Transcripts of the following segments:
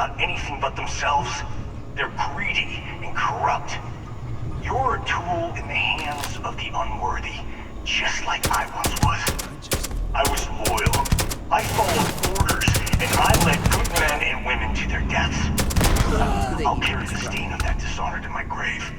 about anything but themselves. They're greedy and corrupt. You're a tool in the hands of the unworthy, just like I once was. I was loyal. I followed orders, and I led good men and women to their deaths. I'll carry the stain of that dishonor to my grave.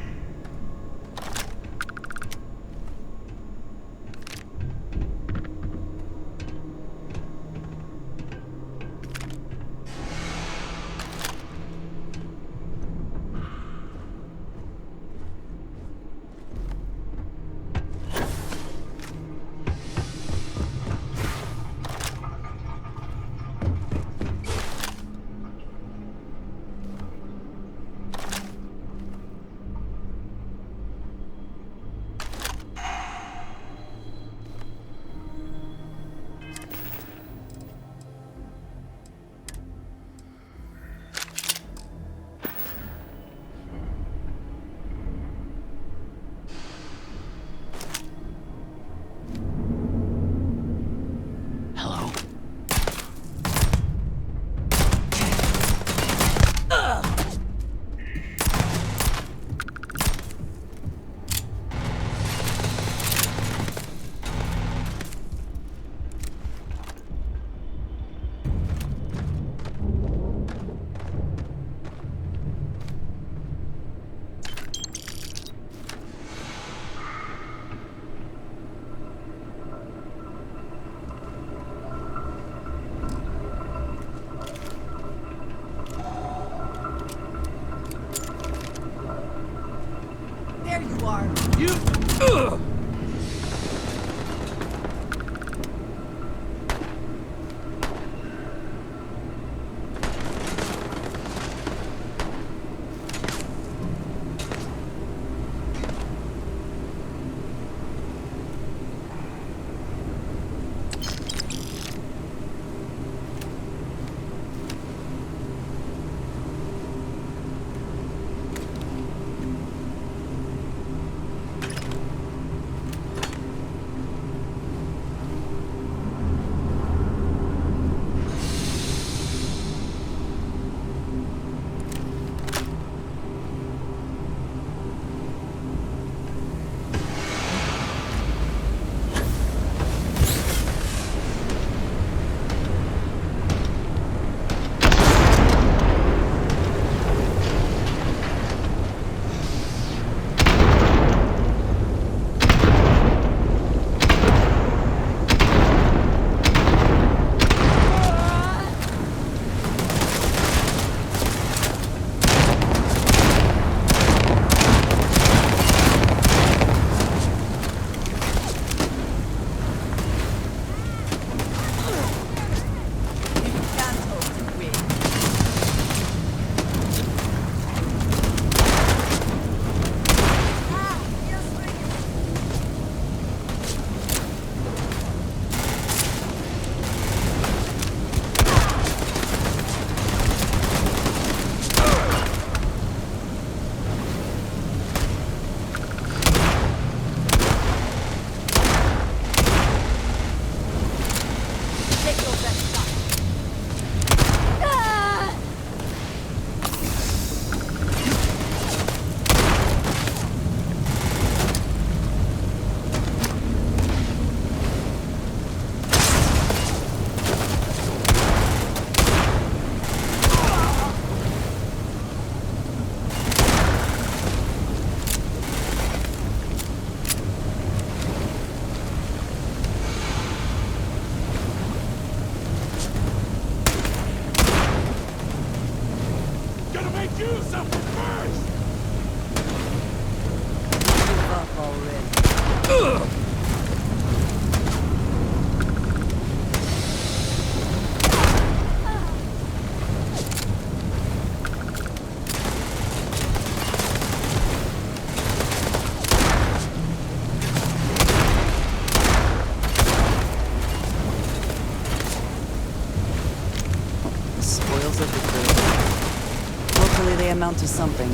Amount to something.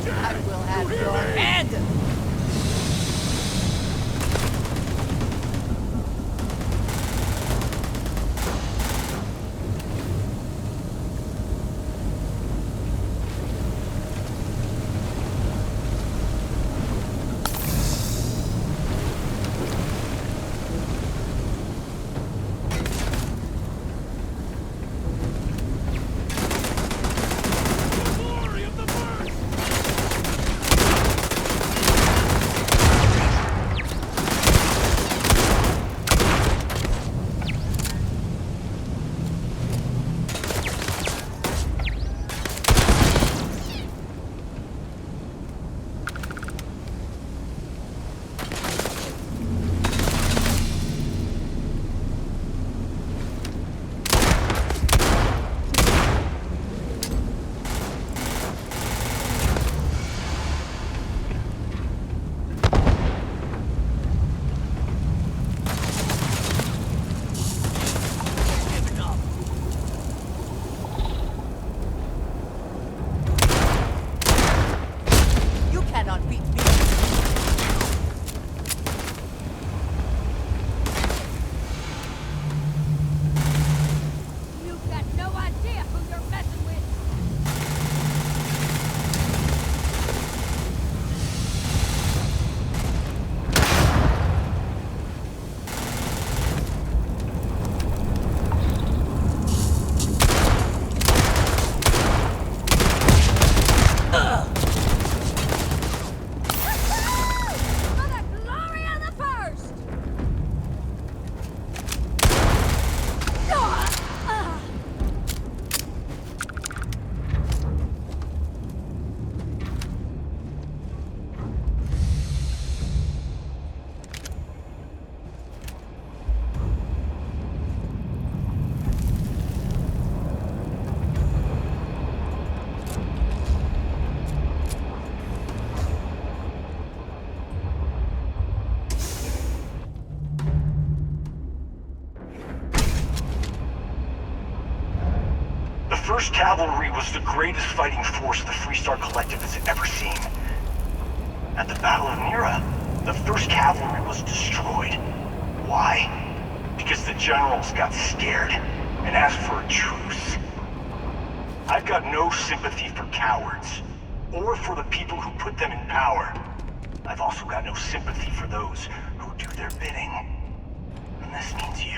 I will have your head! 1st Cavalry was the greatest fighting force the Freestar Collective has ever seen. At the Battle of Nira, the 1st Cavalry was destroyed. Why? Because the generals got scared and asked for a truce. I've got no sympathy for cowards, or for the people who put them in power. I've also got no sympathy for those who do their bidding. And this means you.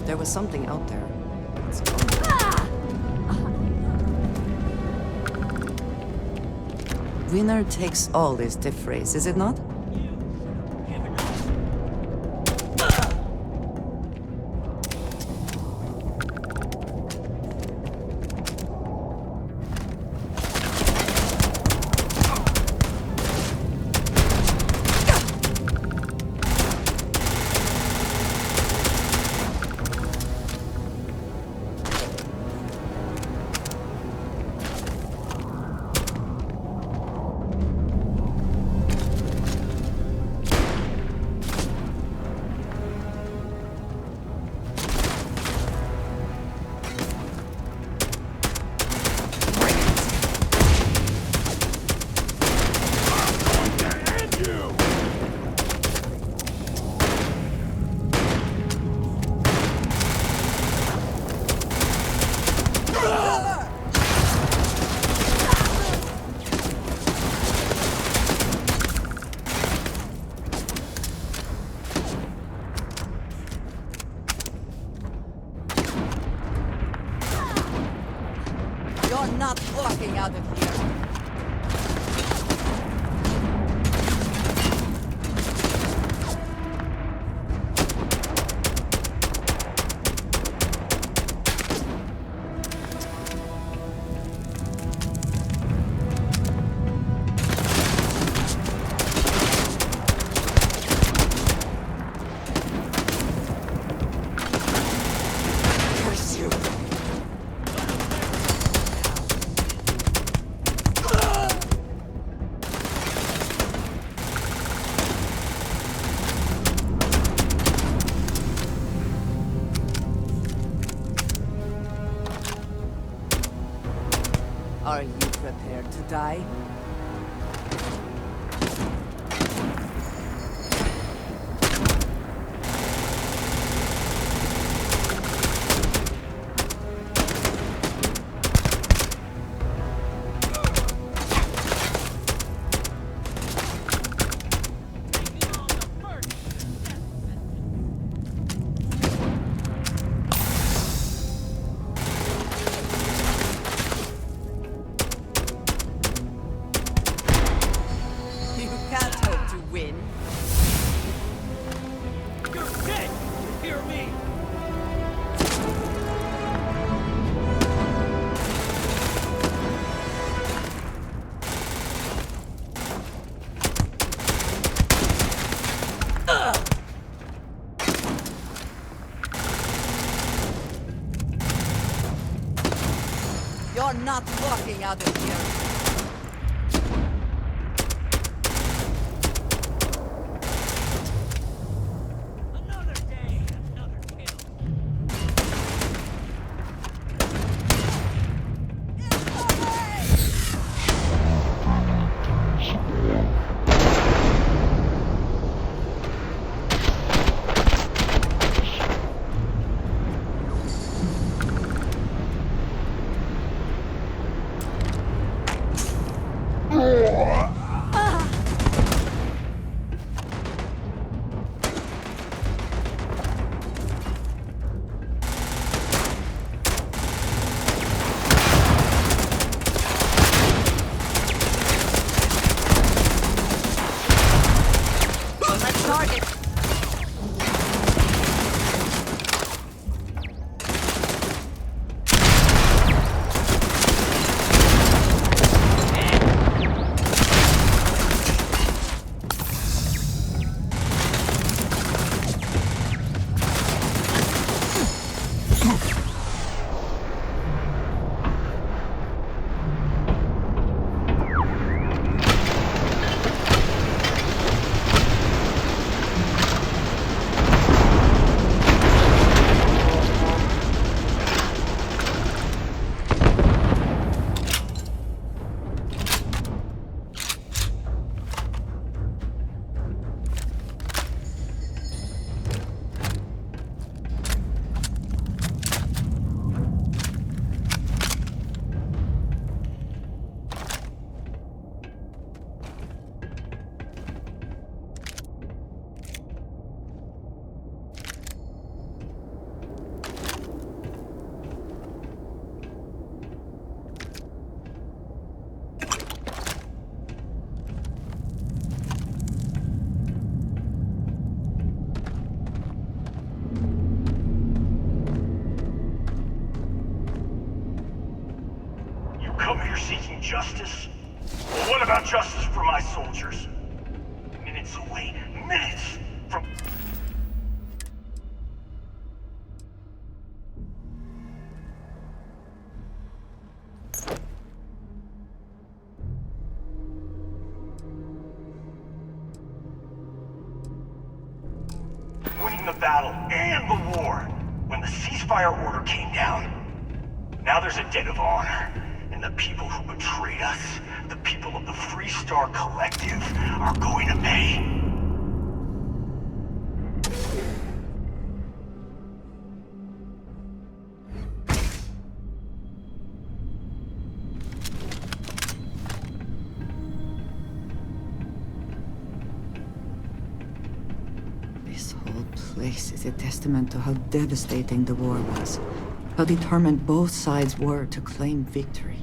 There was something out there. It's gone. Winner takes all is the phrase, is it not? You're not walking out of here. Are you prepared to die? not walking out of here. Another day, another kill. Target. Come here seeking justice? Well, what about justice for my soldiers? Minutes away, minutes from... winning the battle and the war when the ceasefire order came down. Now there's a debt of honor. And the people who betrayed us, the people of the Freestar Collective, are going to pay. This whole place is a testament to how devastating the war was. How determined both sides were to claim victory.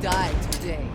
die today.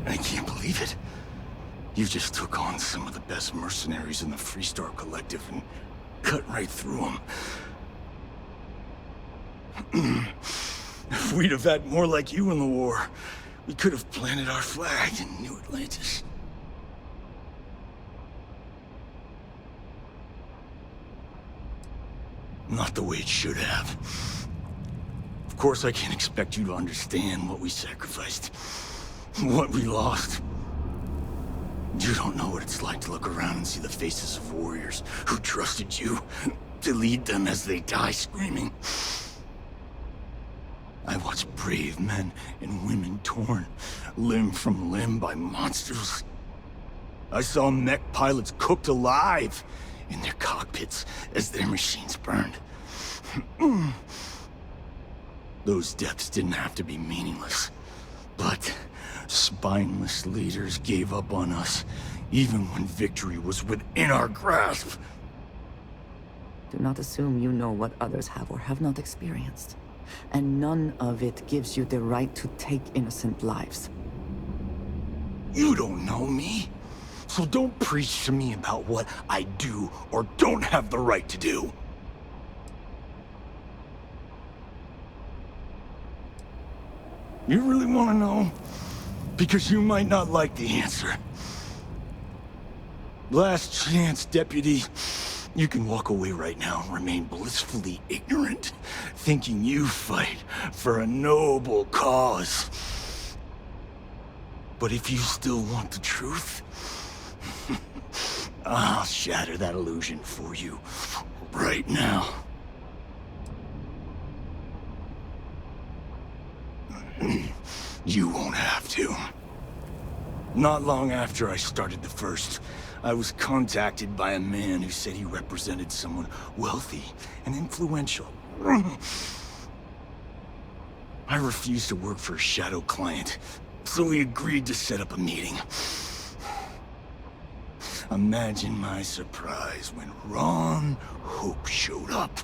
I can't believe it. You just took on some of the best mercenaries in the Freestar Collective and cut right through them. If we'd have had more like you in the war, we could have planted our flag in New Atlantis. Not the way it should have. Of course, I can't expect you to understand what we sacrificed, what we lost. You don't know what it's like to look around and see the faces of warriors who trusted you to lead them as they die screaming. I watched brave men and women torn limb from limb by monsters. I saw mech pilots cooked alive in their cockpits as their machines burned. Those deaths didn't have to be meaningless, but spineless leaders gave up on us, even when victory was within our grasp. Do not assume you know what others have or have not experienced. And none of it gives you the right to take innocent lives. You don't know me, so don't preach to me about what I do or don't have the right to do. You really want to know? Because you might not like the answer. Last chance, Deputy. You can walk away right now and remain blissfully ignorant, thinking you fight for a noble cause. But if you still want the truth, I'll shatter that illusion for you right now. You won't have to. Not long after I started the First, I was contacted by a man who said he represented someone wealthy and influential. I refused to work for a shadow client, so he agreed to set up a meeting. Imagine my surprise when Ron Hope showed up.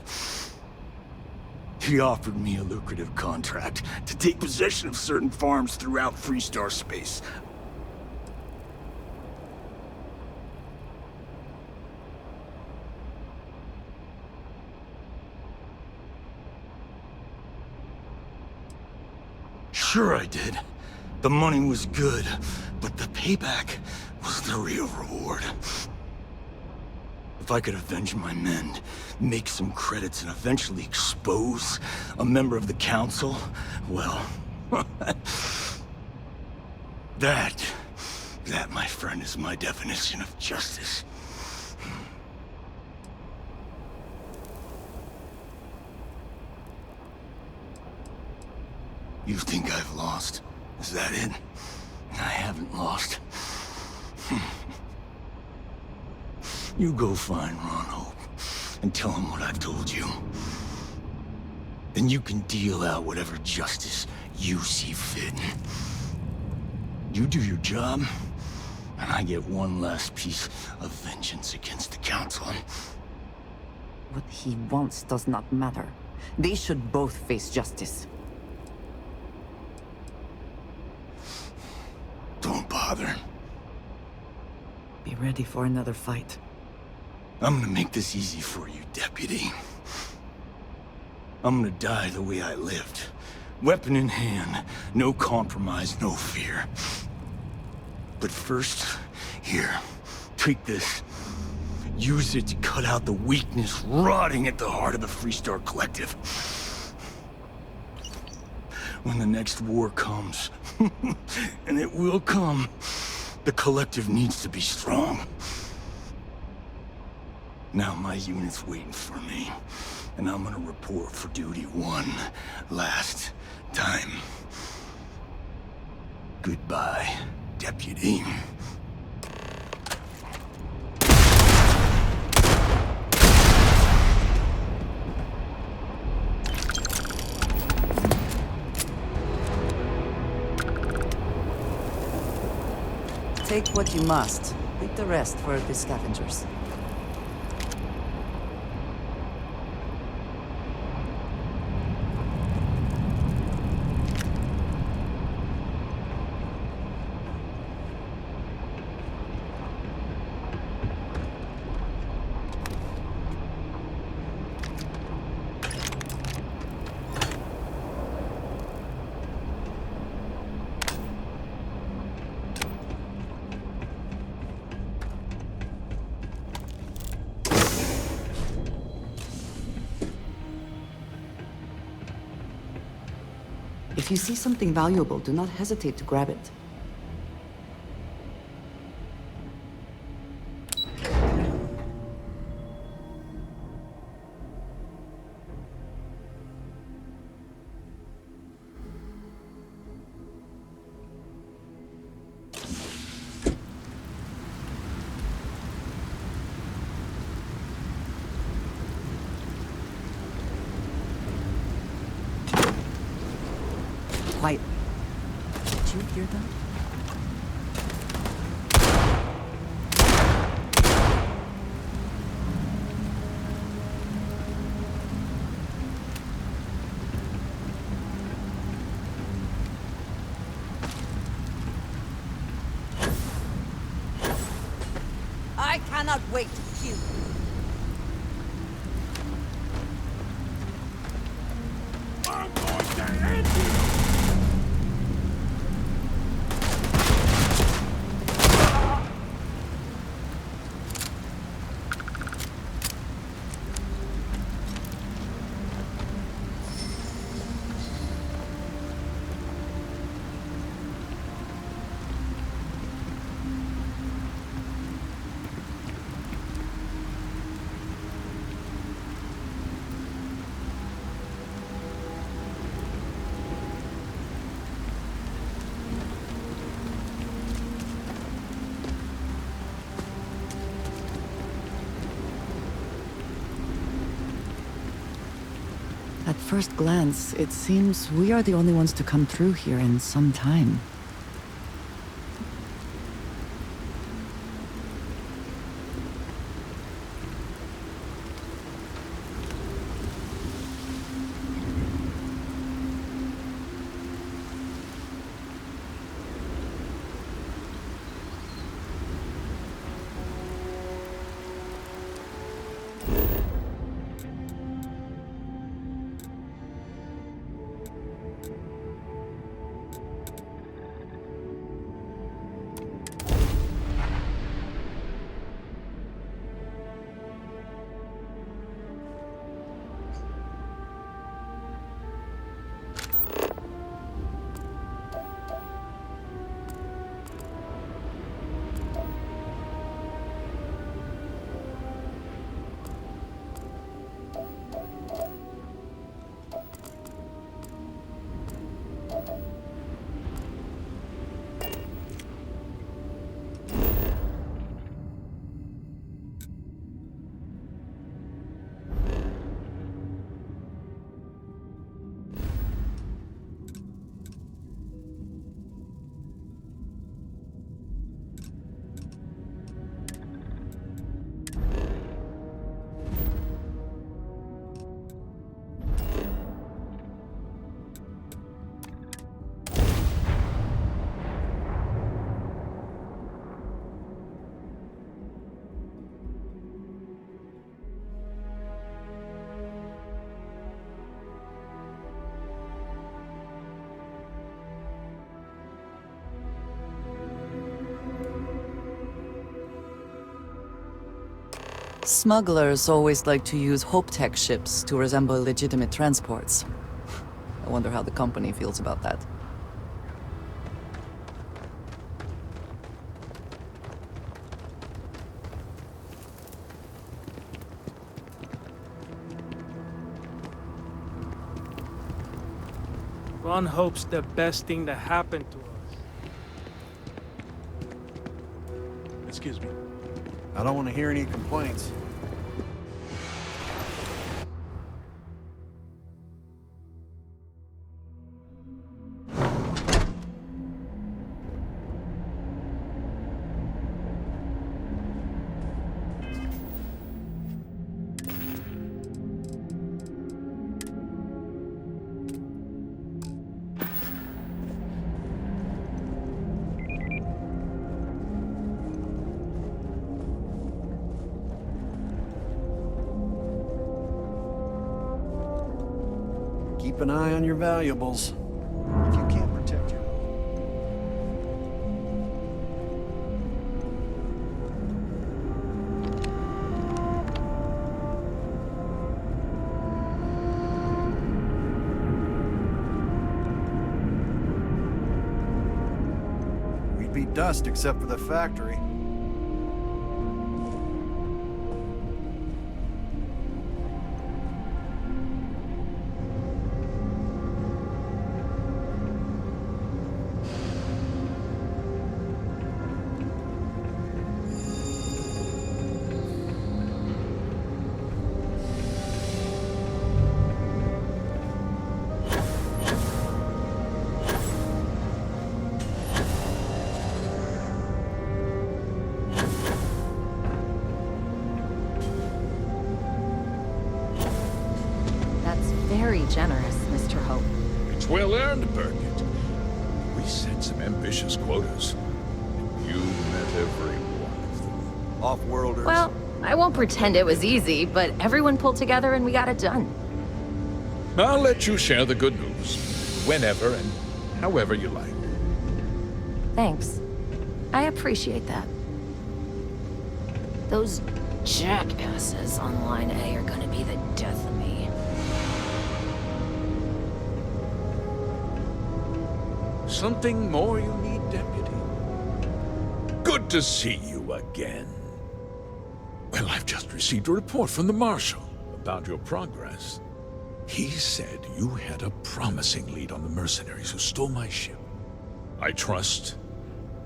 He offered me a lucrative contract to take possession of certain farms throughout Freestar space. Sure I did. The money was good, but the payback was the real reward. If I could avenge my men, make some credits, and eventually expose a member of the council, well, that, my friend, is my definition of justice. You think I've lost? Is that it? I haven't lost. You go find Ron Hope and tell him what I've told you. Then you can deal out whatever justice you see fit. You do your job, and I get one last piece of vengeance against the Council. What he wants does not matter. They should both face justice. Don't bother. Be ready for another fight. I'm gonna make this easy for you, Deputy. I'm gonna die the way I lived. Weapon in hand, no compromise, no fear. But first, here, take this. Use it to cut out the weakness rotting at the heart of the Freestar Collective. When the next war comes, and it will come, the Collective needs to be strong. Now my unit's waiting for me, and I'm gonna report for duty one last time. Goodbye, Deputy. Take what you must. Leave the rest for the scavengers. If you see something valuable, do not hesitate to grab it. Quiet. Did you hear them? I cannot wait to kill you. I'm going to end you! At first glance, it seems we are the only ones to come through here in some time. Smugglers always like to use Hope Tech ships to resemble legitimate transports. I wonder how the company feels about that. Ron hopes the best thing that happened to us. Excuse me. I don't want to hear any complaints. Keep an eye on your valuables. If you can't protect your... We'd be dust except for the factory. Very generous, Mr. Hope. It's well earned, Birgit. We set some ambitious quotas. And you met every one of them. Off-worlders. Well, I won't pretend it was easy, but everyone pulled together and we got it done. I'll let you share the good news. Whenever and however you like. Thanks. I appreciate that. Those jackasses on Line A are gonna be the death of me. Something more you need, Deputy? Good to see you again. Well, I've just received a report from the Marshal about your progress. He said you had a promising lead on the mercenaries who stole my ship. I trust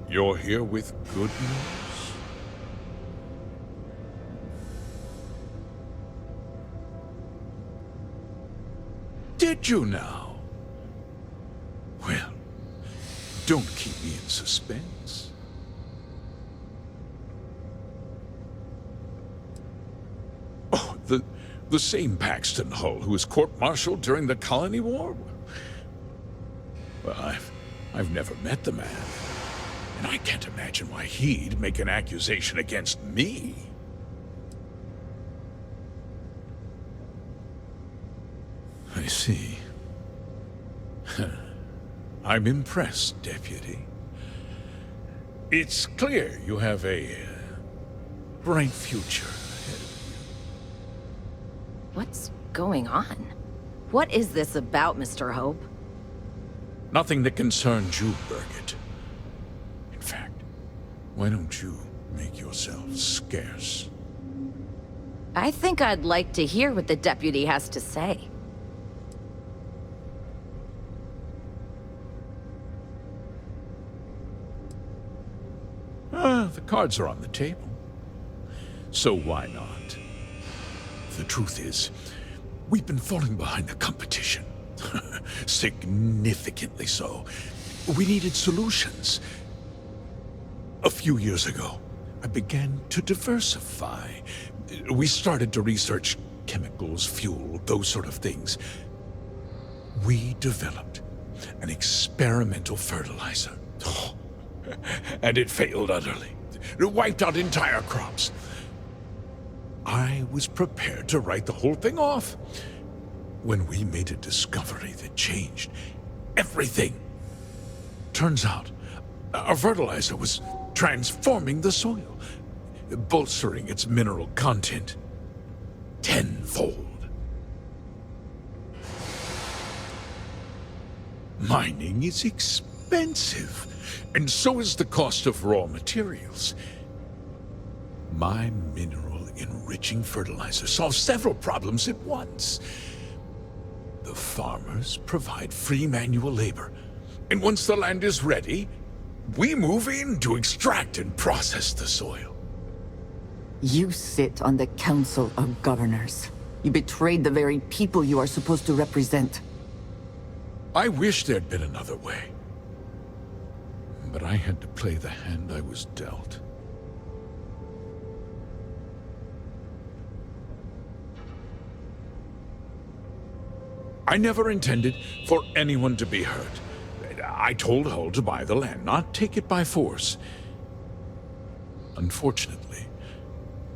you're here with good news. Did you now? Well, don't keep me in suspense. Oh, the same Paxton Hull who was court-martialed during the Colony War? Well, I've never met the man, and I can't imagine why he'd make an accusation against me. I see. I'm impressed, Deputy. It's clear you have a bright future ahead of you. What's going on? What is this about, Mr. Hope? Nothing that concerns you, Birgit. In fact, why don't you make yourself scarce? I think I'd like to hear what the deputy has to say. The cards are on the table. So why not? The truth is, we've been falling behind the competition. Significantly so. We needed solutions. A few years ago, I began to diversify. We started to research chemicals, fuel, those sort of things. We developed an experimental fertilizer. And it failed utterly. It wiped out entire crops. I was prepared to write the whole thing off when we made a discovery that changed everything. Turns out, our fertilizer was transforming the soil. bolstering its mineral content tenfold. Mining is expensive, and so is the cost of raw materials. My mineral-enriching fertilizer solves several problems at once. The farmers provide free manual labor, and once the land is ready, we move in to extract and process the soil. You sit on the Council of Governors. You betrayed the very people you are supposed to represent. I wish there'd been another way. But I had to play the hand I was dealt. I never intended for anyone to be hurt. I told Hull to buy the land, not take it by force. Unfortunately,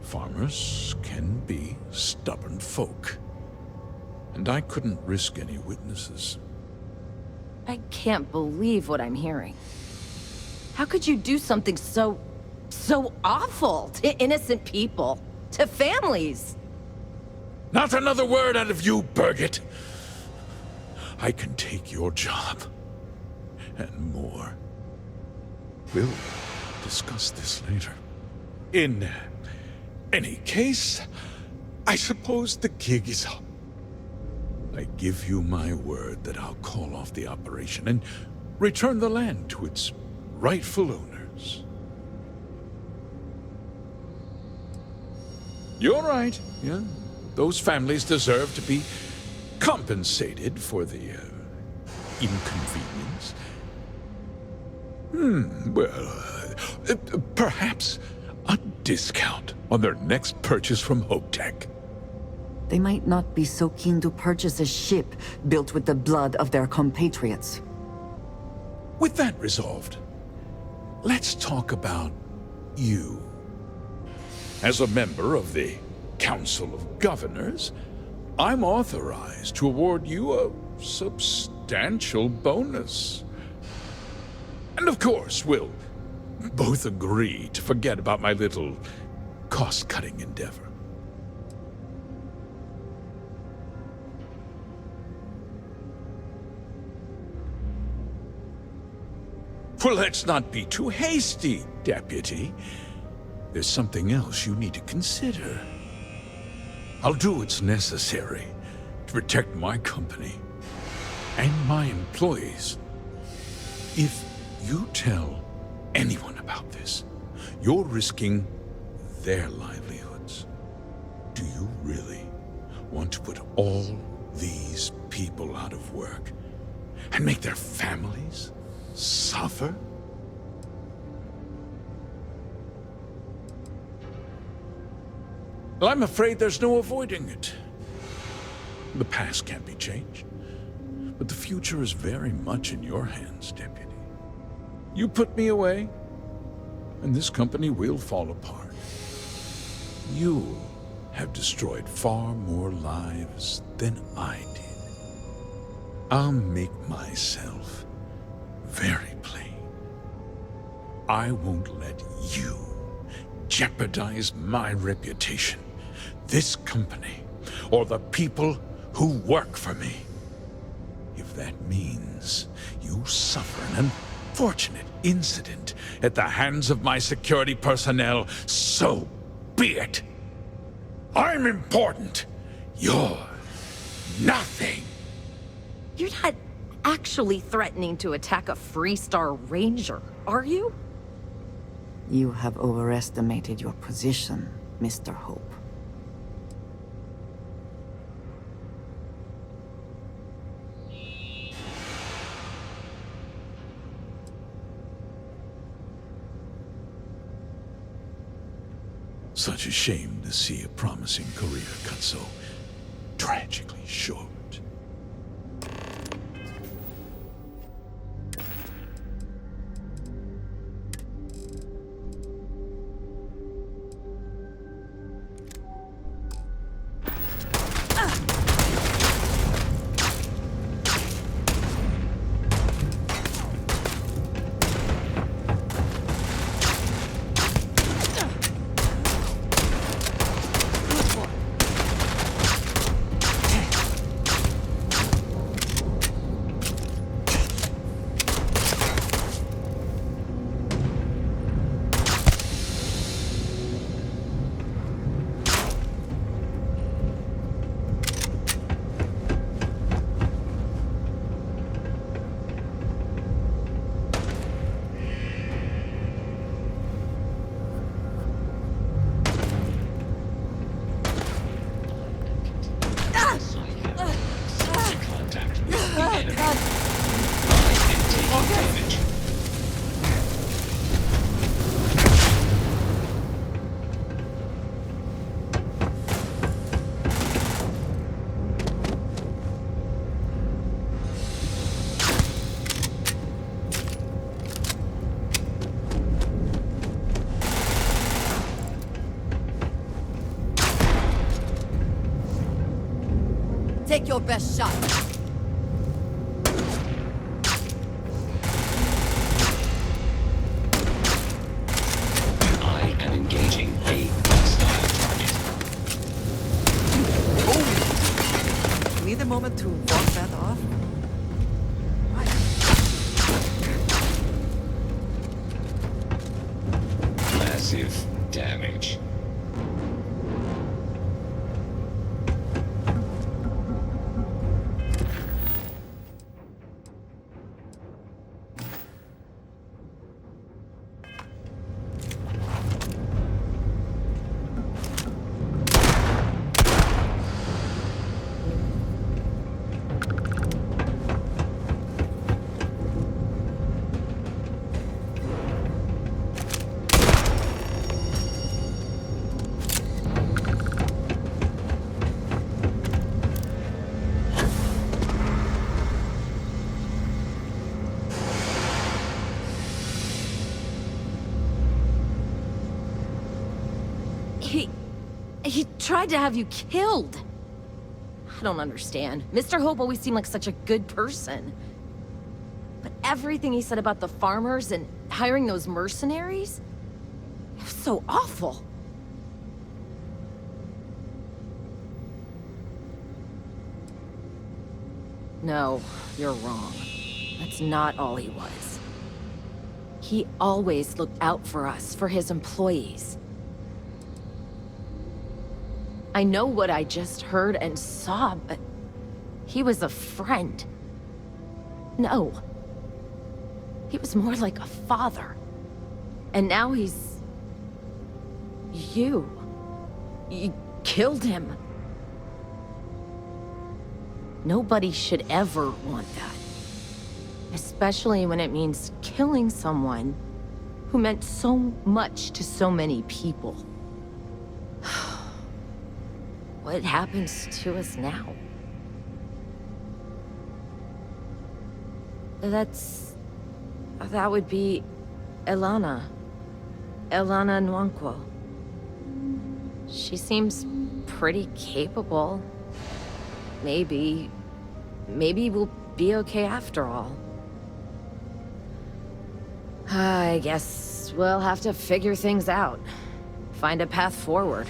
farmers can be stubborn folk. And I couldn't risk any witnesses. I can't believe what I'm hearing. How could you do something so awful to innocent people, to families? Not another word out of you, Birgit. I can take your job, and more. We'll discuss this later. In any case, I suppose the gig is up. I give you my word that I'll call off the operation and return the land to its rightful owners. You're right, yeah. Those families deserve to be compensated for the inconvenience. Perhaps a discount on their next purchase from HopeTech. They might not be so keen to purchase a ship built with the blood of their compatriots. With that resolved, let's talk about you. As a member of the Council of Governors, I'm authorized to award you a substantial bonus. And of course, we'll both agree to forget about my little cost-cutting endeavor. Well, let's not be too hasty, Deputy. There's something else you need to consider. I'll do what's necessary to protect my company and my employees. If you tell anyone about this, you're risking their livelihoods. Do you really want to put all these people out of work and make their families suffer? Well, I'm afraid there's no avoiding it. The past can't be changed, but the future is very much in your hands, Deputy. You put me away, and this company will fall apart. You have destroyed far more lives than I did. I'll make myself very plain. I won't let you jeopardize my reputation, this company, or the people who work for me. If that means you suffer an unfortunate incident at the hands of my security personnel, so be it. I'm important. You're nothing. You're not actually threatening to attack a Freestar Ranger, are you? You have overestimated your position, Mr. Hope. Such a shame to see a promising career cut so tragically short. Take your best shot. I am engaging a hostile target. Need a moment to walk that off? Massive damage. He tried to have you killed. I don't understand. Mr. Hope always seemed like such a good person. But everything he said about the farmers and hiring those mercenaries, it was so awful. No, you're wrong. That's not all he was. He always looked out for us, for his employees. I know what I just heard and saw, but he was a friend. No. He was more like a father. And now he's... You killed him. Nobody should ever want that. Especially when it means killing someone who meant so much to so many people. What happens to us now? That would be Elana. Elana Nwankwo. She seems pretty capable. Maybe we'll be okay after all. I guess we'll have to figure things out. Find a path forward.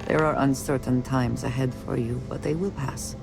There are uncertain times ahead for you, but they will pass.